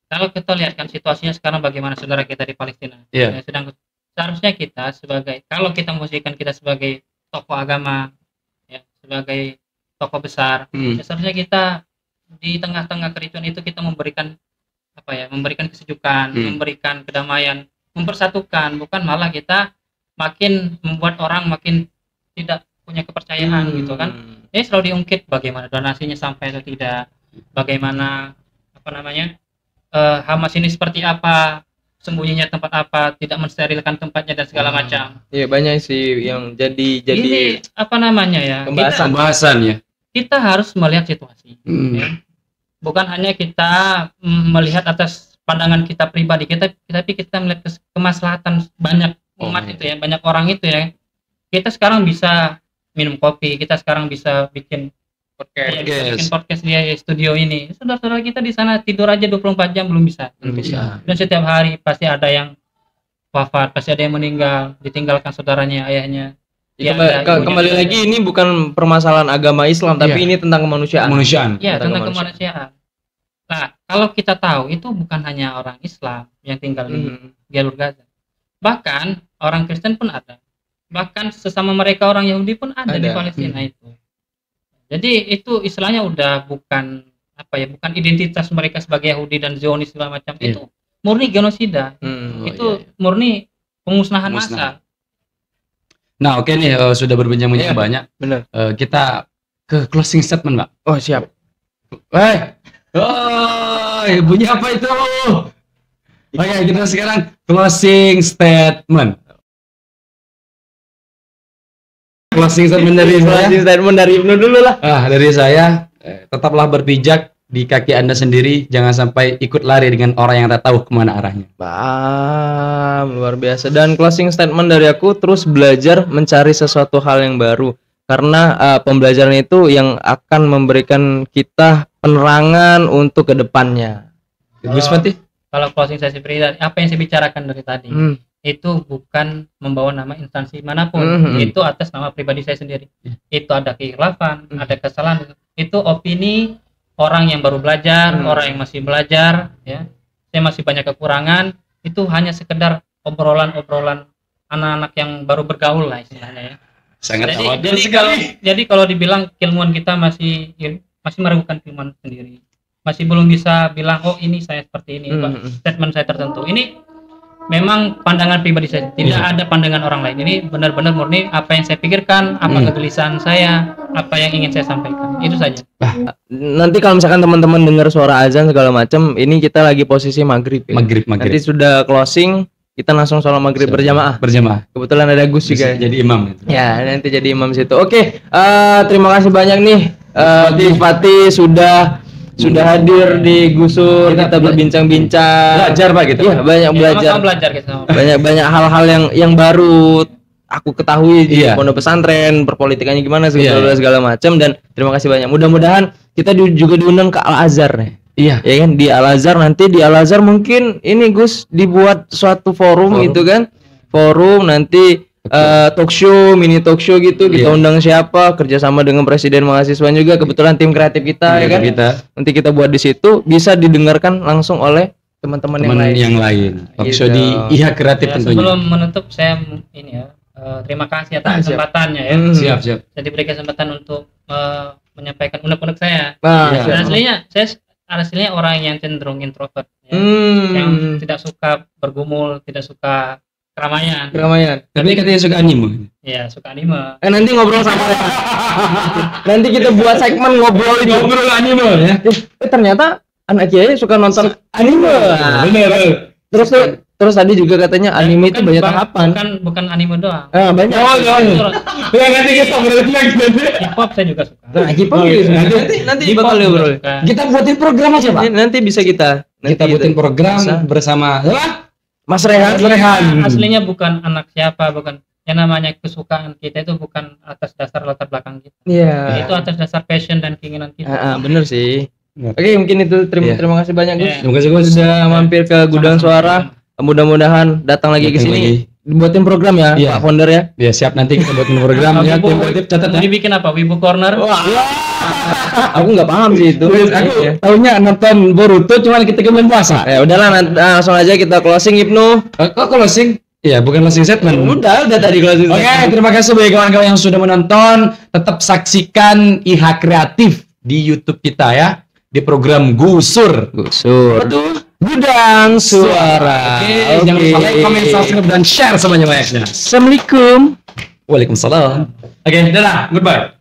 kalau kita lihat kan situasinya sekarang bagaimana saudara kita di Palestina. Yang sedang seharusnya kita kalau kita memposisikan kita sebagai tokoh agama ya, sebagai tokoh besar, ya seharusnya kita di tengah-tengah kericuan itu kita memberikan kesejukan, memberikan kedamaian, mempersatukan, bukan malah kita makin membuat orang makin tidak punya kepercayaan gitu kan. Selalu diungkit bagaimana donasinya sampai atau tidak, bagaimana Hamas ini seperti apa, sembunyinya tempat apa, tidak mensterilkan tempatnya dan segala macam. Iya, banyak sih yang jadi Ini apa namanya ya? Pembahasan ya. Kita harus melihat situasi. Ya. Bukan hanya kita melihat atas pandangan kita pribadi, tapi kita melihat kemaslahatan banyak umat itu ya, banyak orang itu ya. Kita sekarang bisa minum kopi, kita sekarang bisa bikin podcast di studio ini. Saudara-saudara kita di sana tidur aja 24 jam belum bisa. Dan setiap hari pasti ada yang wafat, pasti ada yang meninggal, ditinggalkan saudaranya, ayahnya. Kembali lagi ini bukan permasalahan agama Islam, tapi ini tentang kemanusiaan. Iya, tentang kemanusiaan. Nah, kalau kita tahu itu bukan hanya orang Islam yang tinggal di jalur Gaza. Bahkan orang Kristen pun ada. Bahkan sesama mereka orang Yahudi pun ada. Di Palestina itu. Jadi itu istilahnya udah bukan bukan identitas mereka sebagai Yahudi dan Zionis segala macam. Itu murni genosida. Murni pemusnahan massal. Nah, oke nih, sudah berbincang-bincang banyak. Benar. Kita ke closing statement, Pak. Oh, siap. Bunyi apa itu? Oke, kita sekarang closing statement. Closing statement dari saya. Closing statement dari Ibnu dulu lah. Dari saya, tetaplah berpijak di kaki Anda sendiri, jangan sampai ikut lari dengan orang yang tak tahu kemana arahnya. Luar biasa. Dan closing statement dari aku, terus belajar mencari sesuatu hal yang baru. Karena pembelajaran itu yang akan memberikan kita penerangan untuk kedepannya. Gus Fatih? Kalau closing sesi pribadi, apa yang saya bicarakan dari tadi, itu bukan membawa nama instansi manapun, itu atas nama pribadi saya sendiri. Itu ada kekhilafan, ada kesalahan, itu opini orang yang baru belajar, orang yang masih belajar, ya. Saya masih banyak kekurangan, itu hanya sekedar obrolan-obrolan anak-anak yang baru bergaul lah istilahnya ya. Sangat jadi kalau dibilang keilmuan kita masih meragukan keilmuan sendiri, masih belum bisa bilang ini saya seperti ini, statement saya tertentu. Ini memang pandangan pribadi saya, tidak ada pandangan orang lain. Ini benar-benar murni apa yang saya pikirkan, apa kegelisahan saya, apa yang ingin saya sampaikan. Itu saja. Nanti kalau misalkan teman-teman dengar suara azan segala macam, ini kita lagi posisi maghrib. Maghrib. Nanti sudah closing, kita langsung sholat maghrib berjamaah. Kebetulan ada Gus juga. Jadi imam. Ya, nanti jadi imam situ. Oke, terima kasih banyak nih, Fatih sudah hadir di Gusur, kita berbincang-bincang. Belajar Pak gitu. Iya, banyak belajar kita. Banyak hal-hal yang baru aku ketahui di pondok pesantren, perpolitikannya gimana segala macam, dan terima kasih banyak. Mudah-mudahan kita juga diundang ke Al Azhar nih. Iya, ya kan, di Al Azhar. Nanti di Al Azhar mungkin ini Gus dibuat suatu forum gitu kan. Forum nanti mini talk show gitu, kita undang siapa, kerjasama dengan presiden mahasiswa juga, kebetulan tim kreatif kita ya kan. Nanti kita buat di situ, bisa didengarkan langsung oleh teman-teman yang lain. Talk show di IHA Kreatif tentunya. Sebelum menutup saya terima kasih atas kesempatannya ya. Siap. Saya diberi kesempatan untuk menyampaikan unek-unek saya. Aslinya orang yang cenderung introvert ya. Yang tidak suka bergumul, tidak suka keramaian. Tapi katanya suka anime. Iya, suka anime. Nanti ngobrol sama nanti kita buat segmen ngobrol anime ya. Ternyata anak kiai suka nonton anime. Bener. Terus tadi juga katanya anime itu banyak tahapan. Bukan anime doang. Banyak. Nanti kita ngobrol lagi. Hip-hop saya juga suka. Nah, hip-hop nanti bakal ngobrol. Kita buatin program aja, Pak. Nanti bisa kita buatin program bersama Mas Rehan. Aslinya bukan anak siapa, bukan. Yang namanya kesukaan kita itu bukan atas dasar latar belakang kita. Iya. Itu atas dasar passion dan keinginan kita. Bener sih. Oke, mungkin itu terima kasih banyak Gus. Terima kasih Gus sudah mampir ke Gudang Suara. Mudah-mudahan datang lagi ke sini. Buatin program ya, Pak Founder ya. Ya, siap, nanti kita buatin program ya. Tim kreatif catat. Jadi bikin apa? Wibu Corner. Aku nggak paham sih itu. Aku tahunya nonton Boruto cuman kita main puasa. Ya udahlah, langsung aja kita closing Ibnu. Kok closing? Iya, bukan closing statement. Udah tadi closing. Oke, terima kasih bagi kawan-kawan yang sudah menonton. Tetap saksikan IHA Kreatif di YouTube kita ya, di program Gusur. Betul. Gudang Suara. Oke, jangan lupa like, comment, subscribe, dan share sebanyak-banyaknya. Assalamualaikum. Waalaikumsalam. Oke, dadah, goodbye.